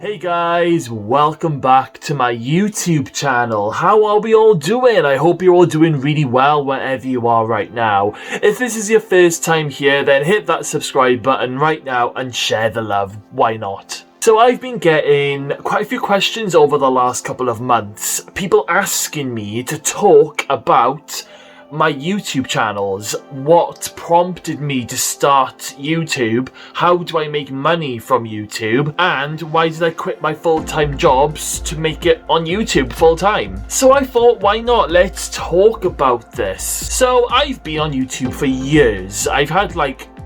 Hey guys, welcome back to my YouTube channel. How are we all doing? I hope you're all doing really well wherever you are right now. If this is your first time here, then hit that subscribe button right now and share the love. Why not? So I've been getting quite a few questions over the last couple of months. People asking me to talk about my YouTube channels, what prompted me to start YouTube, how do I make money from YouTube, and why did I quit my full-time jobs to make it on YouTube full-time. So I thought, why not? Let's talk about this. So I've been on YouTube for years. I've had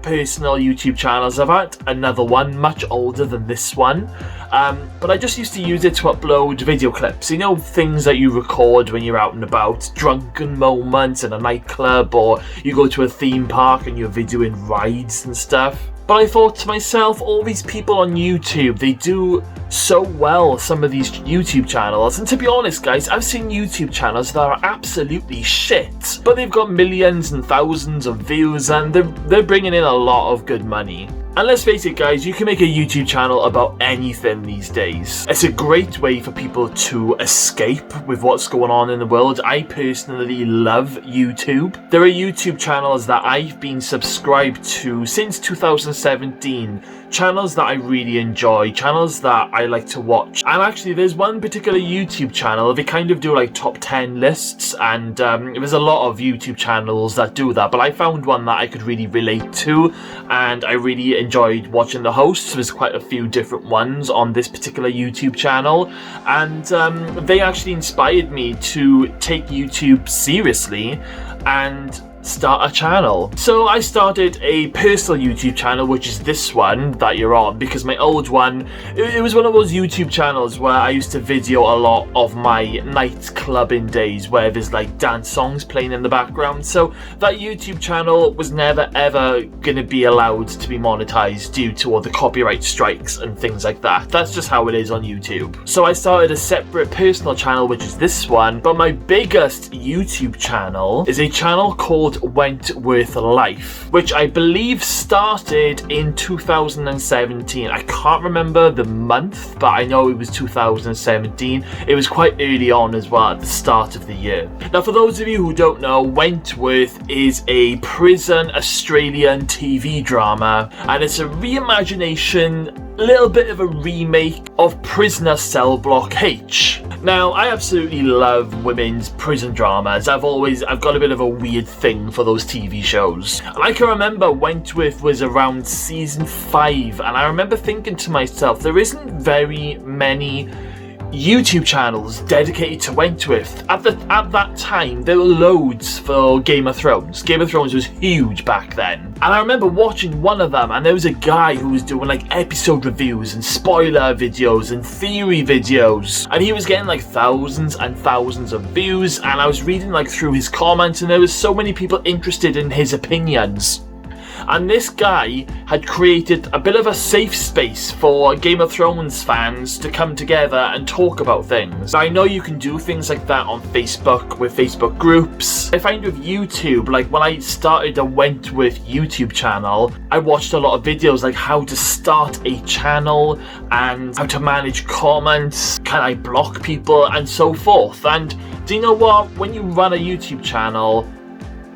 personal YouTube channels. I've had another one much older than this one, but I just used to use it to upload video clips, you know, things that you record when you're out and about, drunken moments in a nightclub, or you go to a theme park and you're videoing rides and stuff. But I thought to myself, all these people on YouTube, they do so well, some of these YouTube channels. And to be honest, guys, I've seen YouTube channels that are absolutely shit, but they've got millions and thousands of views and they're bringing in a lot of good money. And let's face it, guys, you can make a YouTube channel about anything these days. It's a great way for people to escape with what's going on in the world. I personally love YouTube. There are YouTube channels that I've been subscribed to since 2017. Channels that I really enjoy, channels that I like to watch. And actually, there's one particular YouTube channel, they kind of do top 10 lists, and there's a lot of YouTube channels that do that, but I found one that I could really relate to, and I really enjoyed watching the hosts. There's quite a few different ones on this particular YouTube channel, and they actually inspired me to take YouTube seriously and start a channel. So I started a personal YouTube channel, which is this one that you're on, because my old one, it was one of those YouTube channels where I used to video a lot of my night clubbing days where there's dance songs playing in the background. So that YouTube channel was never ever gonna be allowed to be monetized due to all the copyright strikes and things like that. That's just how it is on YouTube. So I started a separate personal channel, which is this one, but my biggest YouTube channel is a channel called Wentworth Life, which I believe started in 2017. I can't remember the month, but I know it was 2017. It was quite early on as well, at the start of the year. Now, for those of you who don't know, Wentworth is a prison Australian TV drama, and it's a reimagination, a little bit of a remake of Prisoner Cell Block H. Now, I absolutely love women's prison dramas. I've got a bit of a weird thing for those TV shows. And I can remember Wentworth was around season 5, and I remember thinking to myself, there isn't very many YouTube channels dedicated to Wentworth. At that time, there were loads for Game of Thrones. Game of Thrones was huge back then. And I remember watching one of them, and there was a guy who was doing episode reviews and spoiler videos and theory videos. And he was getting thousands and thousands of views, and I was reading through his comments, and there was so many people interested in his opinions. And this guy had created a bit of a safe space for Game of Thrones fans to come together and talk about things. I know you can do things like that on Facebook with Facebook groups. I find with YouTube, when I started a Wentworth YouTube channel, I watched a lot of videos like how to start a channel and how to manage comments, can I block people, and so forth. And do you know what? When you run a YouTube channel,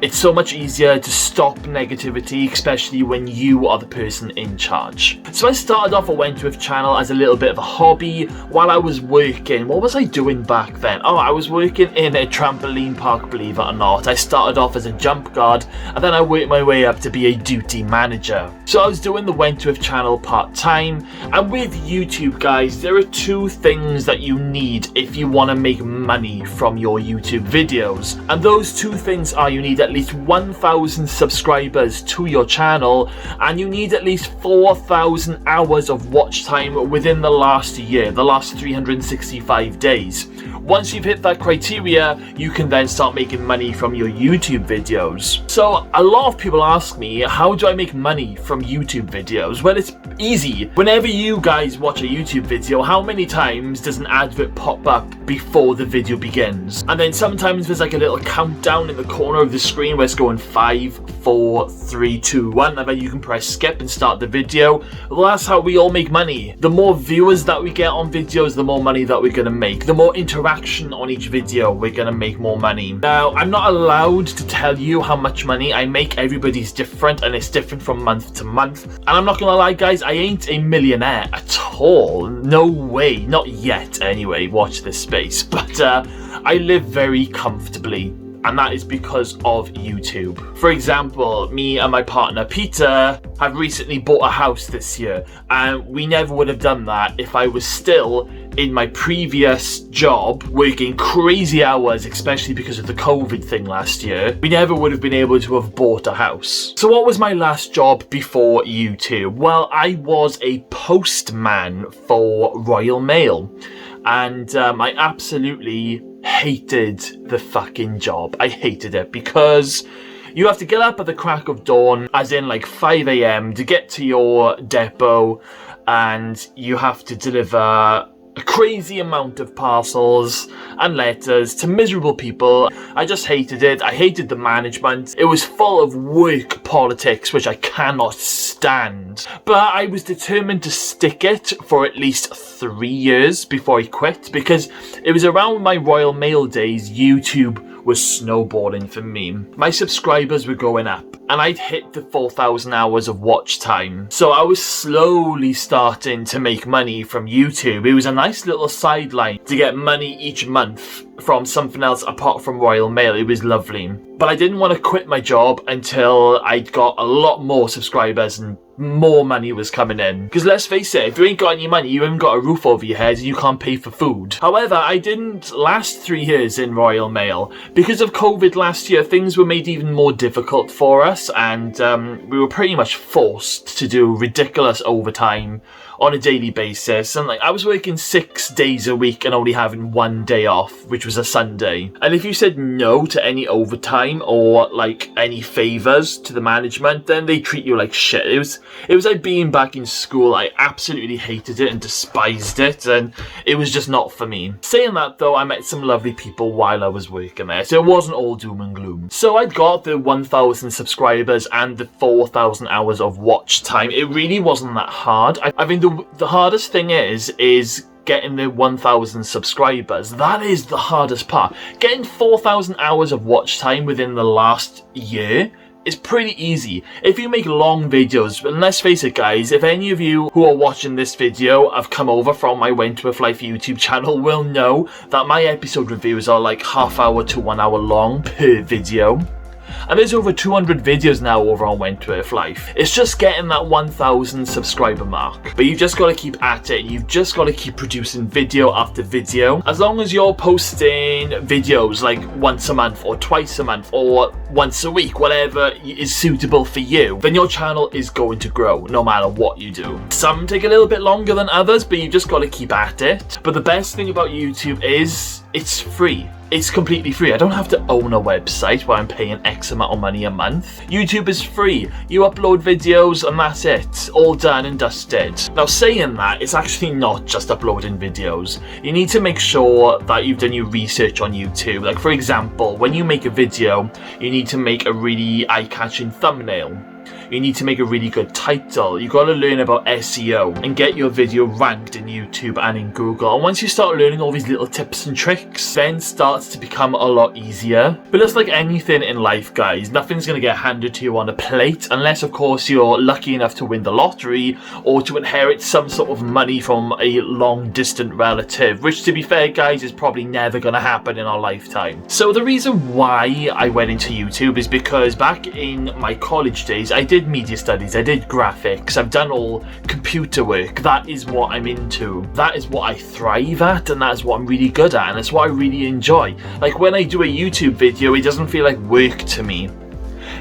it's so much easier to stop negativity, especially when you are the person in charge. So I started off a Wentworth channel as a little bit of a hobby while I was working. What was I doing back then? Oh, I was working in a trampoline park, believe it or not. I started off as a jump guard, and then I worked my way up to be a duty manager. So I was doing the Wentworth channel part-time, and with YouTube, guys, there are two things that you need if you want to make money from your YouTube videos. And those two things are, you need at least 1,000 subscribers to your channel, and you need at least 4,000 hours of watch time within the last year, the last 365 days. Once you've hit that criteria, you can then start making money from your YouTube videos. So a lot of people ask me, how do I make money from YouTube videos? Well, it's easy. Whenever you guys watch a YouTube video, how many times does an advert pop up before the video begins? And then sometimes there's like a little countdown in the corner of the screen screen where it's going 5, 4, 3, 2, 1, and then you can press skip and start the video. Well, that's how we all make money. The more viewers that we get on videos, the more money that we're gonna make. The more interaction on each video, we're gonna make more money. Now, I'm not allowed to tell you how much money I make. Everybody's different, and it's different from month to month. And I'm not gonna lie, guys, I ain't a millionaire at all. No way, not yet anyway, watch this space. But I live very comfortably, and that is because of YouTube. For example, me and my partner Peter have recently bought a house this year, and we never would have done that if I was still in my previous job working crazy hours, especially because of the COVID thing last year. We never would have been able to have bought a house. So what was my last job before YouTube? Well, I was a postman for Royal Mail, and I absolutely hated the fucking job. I hated it because you have to get up at the crack of dawn, as in like 5 a.m. to get to your depot, and you have to deliver a crazy amount of parcels and letters to miserable people. I just hated it. I hated the management. It was full of work politics, which I cannot stand. But I was determined to stick it for at least 3 years before I quit, because it was around my Royal Mail days YouTube was snowballing for me. My subscribers were going up, and I'd hit the 4,000 hours of watch time. So I was slowly starting to make money from YouTube. It was a nice little sideline to get money each month from something else apart from Royal Mail. It was lovely. But I didn't want to quit my job until I'd got a lot more subscribers and more money was coming in. Because let's face it, if you ain't got any money, you haven't got a roof over your head and you can't pay for food. However, I didn't last 3 years in Royal Mail. Because of COVID last year, things were made even more difficult for us, and we were pretty much forced to do ridiculous overtime on a daily basis. And like, I was working 6 days a week and only having 1 day off, which was a Sunday. And if you said no to any overtime or like any favors to the management, then they treat you like shit. It was like being back in school. I absolutely hated it and despised it, and it was just not for me. Saying that though, I met some lovely people while I was working there, so it wasn't all doom and gloom. So I got the 1,000 subscribers and the 4,000 hours of watch time. It really wasn't that hard. I think the hardest thing is getting the 1,000 subscribers. That is the hardest part. Getting 4,000 hours of watch time within the last year is pretty easy. If you make long videos, and let's face it guys, if any of you who are watching this video have come over from my Wentworth Life YouTube channel will know that my episode reviews are like half hour to 1 hour long per video. And there's over 200 videos now over on Wentworth Life. It's just getting that 1,000 subscriber mark. But you've just got to keep at it. You've just got to keep producing video after video. As long as you're posting videos like once a month or twice a month or once a week, whatever is suitable for you, then your channel is going to grow no matter what you do. Some take a little bit longer than others, but you've just got to keep at it. But the best thing about YouTube is it's free. It's completely free. I don't have to own a website where I'm paying X amount of money a month. YouTube is free. You upload videos and that's it. All done and dusted. Now saying that, it's actually not just uploading videos. You need to make sure that you've done your research on YouTube. Like for example, when you make a video, you need to make a really eye-catching thumbnail. You need to make a really good title. You got to learn about SEO and get your video ranked in YouTube and in Google. And once you start learning all these little tips and tricks, then starts to become a lot easier. But just like anything in life, guys, nothing's going to get handed to you on a plate unless, of course, you're lucky enough to win the lottery or to inherit some sort of money from a long-distant relative, which, to be fair, guys, is probably never going to happen in our lifetime. So the reason why I went into YouTube is because back in my college days, I did media studies, I did graphics, I've done all computer work. That is what I'm into. That is what I thrive at, and that is what I'm really good at, and it's what I really enjoy. Like when I do a YouTube video, it doesn't feel like work to me.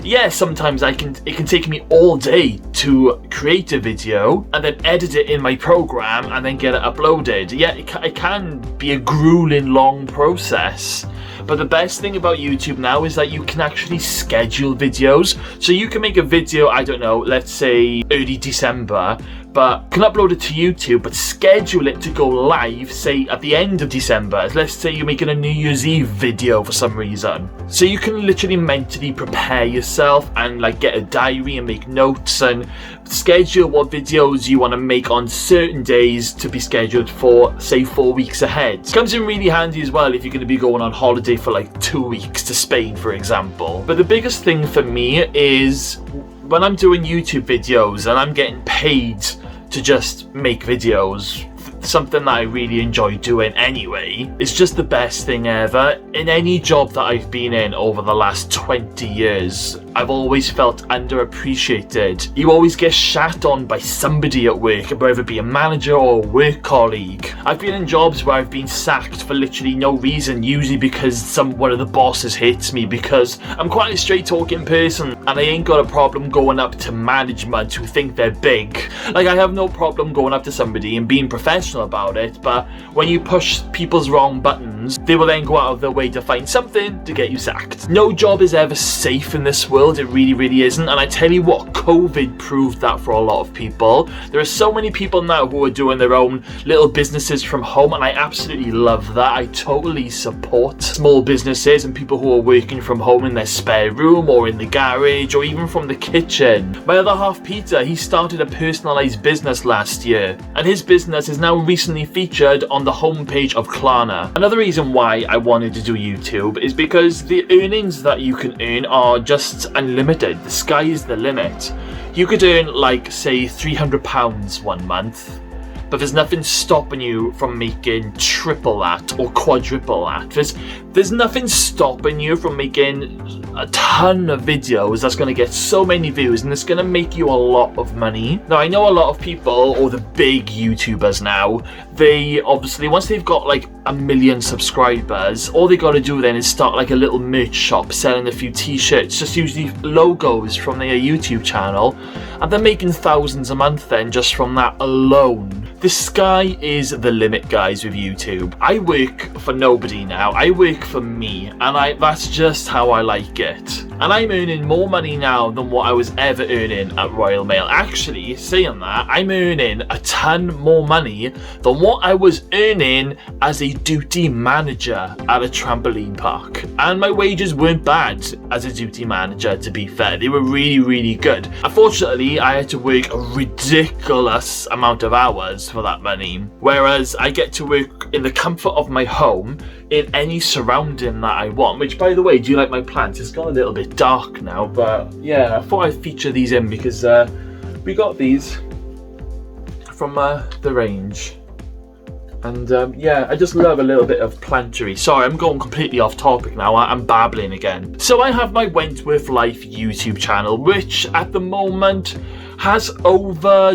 Yeah, sometimes it can take me all day to create a video and then edit it in my program and then get it uploaded. Yeah, it can be a grueling long process. But the best thing about YouTube now is that you can actually schedule videos. So you can make a video, I don't know, let's say early December, but can upload it to YouTube, but schedule it to go live, say at the end of December. Let's say you're making a New Year's Eve video for some reason. So you can literally mentally prepare yourself and like get a diary and make notes and schedule what videos you want to make on certain days to be scheduled for, say, 4 weeks ahead. Comes in really handy as well if you're going to be going on holiday for like 2 weeks to Spain, for example. But the biggest thing for me is when I'm doing YouTube videos and I'm getting paid to just make videos, something that I really enjoy doing anyway. It's just the best thing ever. In any job that I've been in over the last 20 years, I've always felt underappreciated. You always get shat on by somebody at work, whether it be a manager or a work colleague. I've been in jobs where I've been sacked for literally no reason, usually because one of the bosses hates me because I'm quite a straight talking person and I ain't got a problem going up to management who think they're big. Like, I have no problem going up to somebody and being professional about it, but when you push people's wrong buttons, they will then go out of their way to find something to get you sacked. No job is ever safe in this world. It really isn't, and I tell you what, COVID proved that for a lot of people. There are so many people now who are doing their own little businesses from home, and I absolutely love that. I totally support small businesses and people who are working from home in their spare room or in the garage or even from the kitchen. My other half, Peter, he started a personalised business last year, and his business is now recently featured on the homepage of Klarna. Another reason why I wanted to do YouTube is because the earnings that you can earn are just unlimited. The sky is the limit. You could earn like, say, £300 one month, but there's nothing stopping you from making triple that or quadruple that. There's nothing stopping you from making a ton of videos that's going to get so many views and it's going to make you a lot of money. Now, I know a lot of people, or the big YouTubers now, they obviously, once they've got like 1 million subscribers, all they got to do then is start like a little merch shop selling a few t-shirts, just usually logos from their YouTube channel, and they're making thousands a month then just from that alone. The sky is the limit, guys, with YouTube. I work for nobody now. I work for me, and that's just how I like it. And I'm earning more money now than what I was ever earning at Royal Mail. Actually, saying that, I'm earning a ton more money than what I was earning as a duty manager at a trampoline park. And my wages weren't bad as a duty manager, to be fair. They were really good. Unfortunately, I had to work a ridiculous amount of hours for that money, whereas I get to work in the comfort of my home in any surrounding that I want. Which, by the way, do you like my plants? It's gone a little bit dark now, but yeah, I thought I'd feature these in because we got these from the range. And yeah, I just love a little bit of plantery. Sorry, I'm going completely off topic now. I'm babbling again. So I have my Wentworth Life YouTube channel, which at the moment has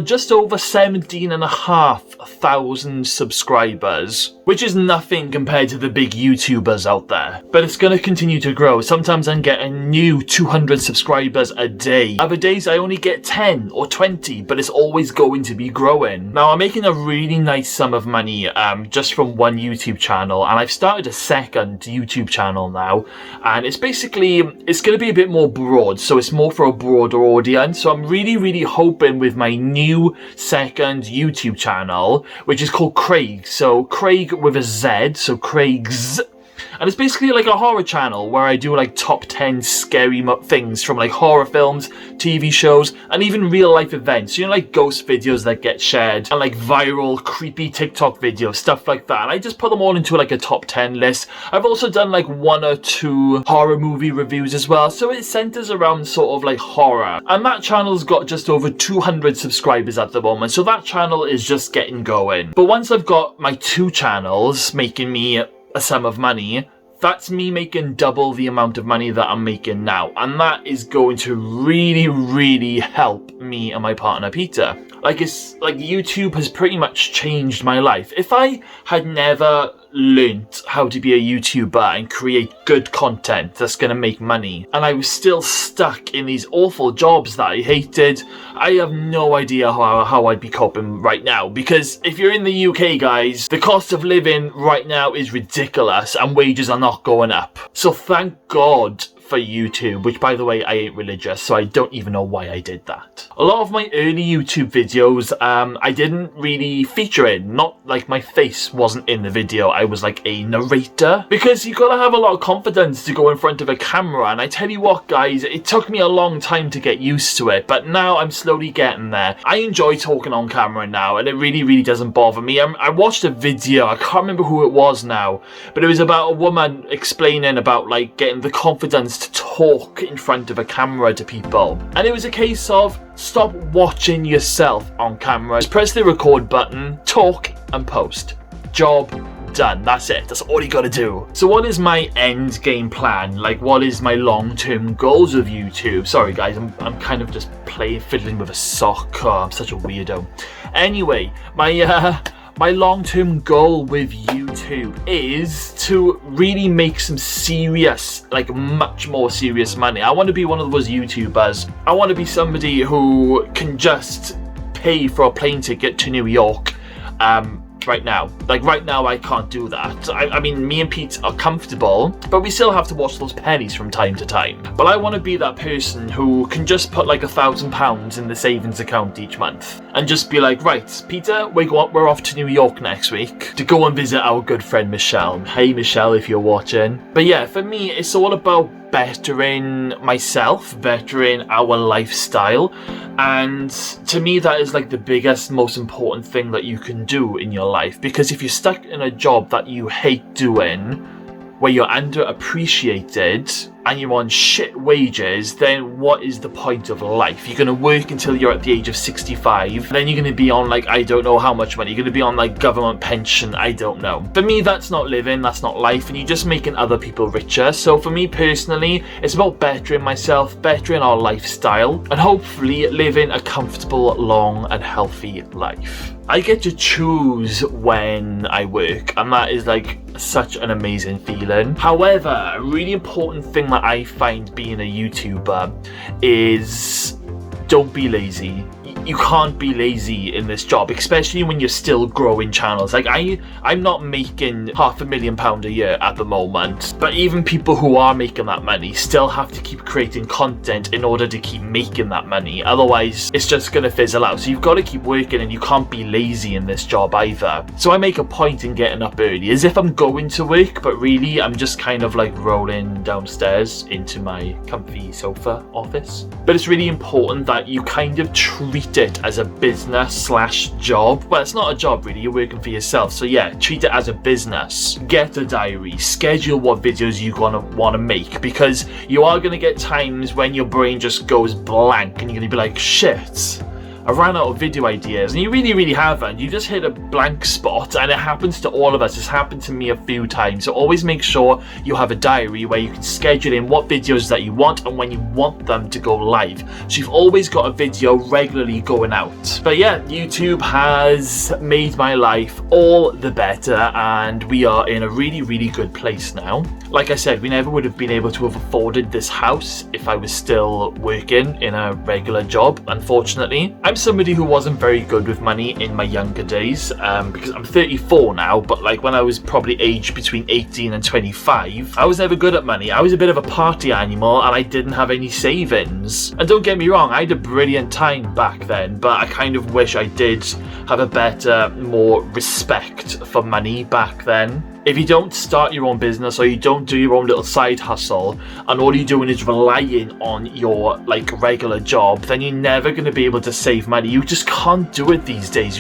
just over 17,500 subscribers, which is nothing compared to the big YouTubers out there. But it's going to continue to grow. Sometimes I'm getting new 200 subscribers a day. Other days I only get 10 or 20, but it's always going to be growing. Now, I'm making a really nice sum of money just from one YouTube channel, and I've started a second YouTube channel now, and it's going to be a bit more broad, so it's more for a broader audience. So I'm really hoping with my new second YouTube channel, which is called Craig, so Craig with a Z, so Craig's, and it's basically like a horror channel where I do like top 10 scary things from like horror films, TV shows, and even real life events. You know, like ghost videos that get shared and like viral creepy TikTok videos, stuff like that. And I just put them all into like a top 10 list. I've also done like 1 or 2 horror movie reviews as well. So it centers around sort of like horror. And that channel's got just over 200 subscribers at the moment. So that channel is just getting going. But once I've got my 2 channels making me a sum of money, that's me making double the amount of money that I'm making now, and that is going to really help me and my partner Peter. Like, it's like YouTube has pretty much changed my life. If I had never learnt how to be a YouTuber and create good content that's going to make money, and I was still stuck in these awful jobs that I hated, I have no idea how I'd be coping right now. Because if you're in the UK, guys, the cost of living right now is ridiculous and wages are not going up. So thank God for YouTube, which by the way, I ain't religious, so I don't even know why I did that. A lot of my early YouTube videos, I didn't really feature in, not like my face wasn't in the video, I was like a narrator, because you gotta have a lot of confidence to go in front of a camera, and I tell you what guys, it took me a long time to get used to it, but now I'm slowly getting there. I enjoy talking on camera now, and it really doesn't bother me. I watched a video, I can't remember who it was now, but it was about a woman explaining about like getting the confidence to talk in front of a camera to people, and it was a case of stop watching yourself on camera, just press the record button, talk and post. Job done. That's it. That's all you gotta do. So what is my end game plan? Like, what is my long-term goals with YouTube? Sorry guys, I'm kind of just fiddling with a sock. Oh, I'm such a weirdo. Anyway, my long-term goal with YouTube is to really make some serious, like much more serious money. I want to be one of those YouTubers. I want to be somebody who can just pay for a plane ticket to New York right now. Like right now I can't do that. I mean, me and Pete are comfortable, but we still have to watch those pennies from time to time. But I want to be that person who can just put like £1,000 in the savings account each month and just be like, right, Peter, we're off to New York next week to go and visit our good friend Michelle. Hey Michelle, if you're watching. But yeah, for me, it's all about bettering myself, bettering our lifestyle, and to me that is like the biggest, most important thing that you can do in your life, because if you're stuck in a job that you hate doing, where you're underappreciated and you're on shit wages, then what is the point of life? You're going to work until you're at the age of 65, then you're going to be on like, I don't know how much money, you're going to be on like government pension, I don't know. For me, that's not living, that's not life, and you're just making other people richer. So for me personally, it's about bettering myself, bettering our lifestyle, and hopefully living a comfortable, long and healthy life. I get to choose when I work, and that is like such an amazing feeling. However, a really important thing that I find being a YouTuber is don't be lazy. You can't be lazy in this job, especially when you're still growing channels. Like I'm not making £500,000 a year at the moment, but even people who are making that money still have to keep creating content in order to keep making that money. Otherwise, it's just gonna fizzle out. So you've got to keep working, and you can't be lazy in this job either. So I make a point in getting up early, as if I'm going to work, but really I'm just kind of like rolling downstairs into my comfy sofa office. But it's really important that you kind of treat it as a business / job. Well, it's not a job really, you're working for yourself. So yeah, treat it as a business. Get a diary, schedule what videos you're gonna want to make, because you are gonna get times when your brain just goes blank and you're gonna be like, shit, I ran out of video ideas, and you really haven't. You just hit a blank spot, and it happens to all of us. It's happened to me a few times. So always make sure you have a diary where you can schedule in what videos that you want and when you want them to go live. So you've always got a video regularly going out. But yeah, YouTube has made my life all the better, and we are in a really good place now. Like I said, we never would have been able to have afforded this house if I was still working in a regular job, unfortunately. I'm somebody who wasn't very good with money in my younger days, because I'm 34 now, but like when I was probably aged between 18 and 25, I was never good at money. I was a bit of a party animal, and I didn't have any savings. And don't get me wrong, I had a brilliant time back then, but I kind of wish I did have a better, more respect for money back then. If you don't start your own business, or you don't do your own little side hustle, and all you're doing is relying on your like regular job, then you're never going to be able to save money. You just can't do it these days.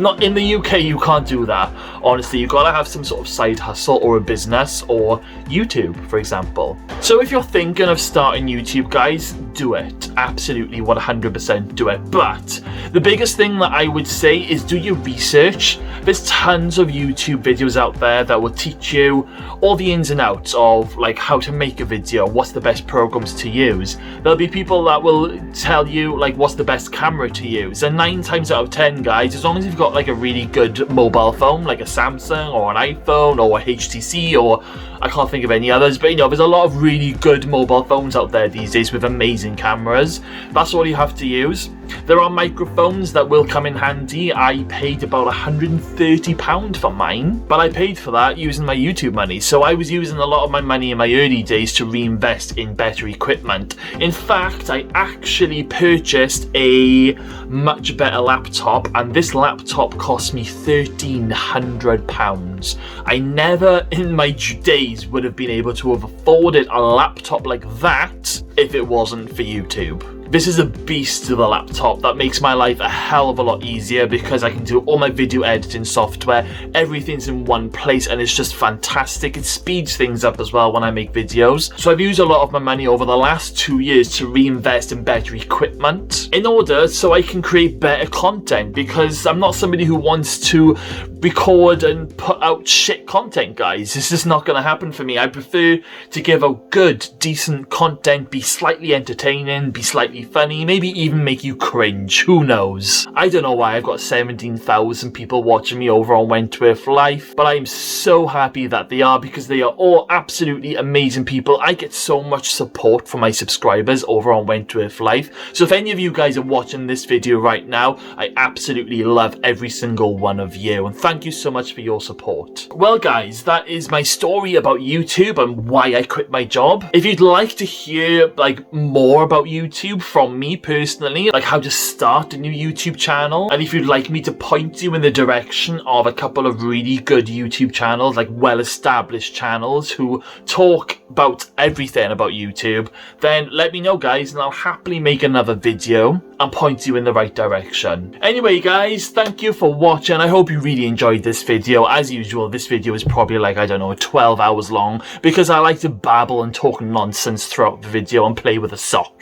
Not in the UK, you can't do that. Honestly, you've got to have some sort of side hustle or a business, or YouTube, for example. So if you're thinking of starting YouTube, guys, do it. Absolutely 100% do it. But the biggest thing that I would say is do your research. There's tons of YouTube videos out there that will teach you all the ins and outs of like how to make a video, what's the best programs to use. There'll be people that will tell you like what's the best camera to use, and 9 times out of 10, guys, as long as you've got like a really good mobile phone, like a Samsung or an iPhone or a HTC, or I can't think of any others, but you know, there's a lot of really good mobile phones out there these days with amazing cameras. That's all you have to use. There are microphones that will come in handy. I paid about £130 for mine, but I paid for that using my YouTube money. So I was using a lot of my money in my early days to reinvest in better equipment. In fact, I actually purchased a much better laptop, and this laptop cost me £1,300. I never in my days would have been able to have afforded a laptop like that if it wasn't for YouTube. This is a beast of a laptop that makes my life a hell of a lot easier because I can do all my video editing software, everything's in one place, and it's just fantastic. It speeds things up as well when I make videos. So I've used a lot of my money over the last 2 years to reinvest in better equipment in order so I can create better content, because I'm not somebody who wants to record and put out shit content, guys. It's just not going to happen for me. I prefer to give out good, decent content, be slightly entertaining, be slightly funny, maybe even make you cringe. Who knows? I don't know why I've got 17,000 people watching me over on Wentworth Life, but I'm so happy that they are, because they are all absolutely amazing people. I get so much support from my subscribers over on Wentworth Life. So if any of you guys are watching this video right now, I absolutely love every single one of you, and thank you so much for your support. Well guys, that is my story about YouTube and why I quit my job. If you'd like to hear more about YouTube from me personally, like how to start a new YouTube channel, and if you'd like me to point you in the direction of a couple of really good YouTube channels, like well-established channels who talk about everything about YouTube, then let me know guys, and I'll happily make another video and point you in the right direction. Anyway guys, thank you for watching. I hope you really enjoyed this video. As usual, this video is probably 12 hours long, because I like to babble and talk nonsense throughout the video and play with a sock.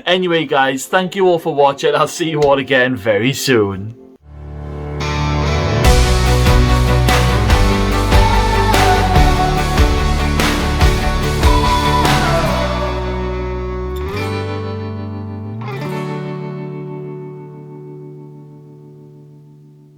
Anyway guys, thank you all for watching. I'll see you all again very soon.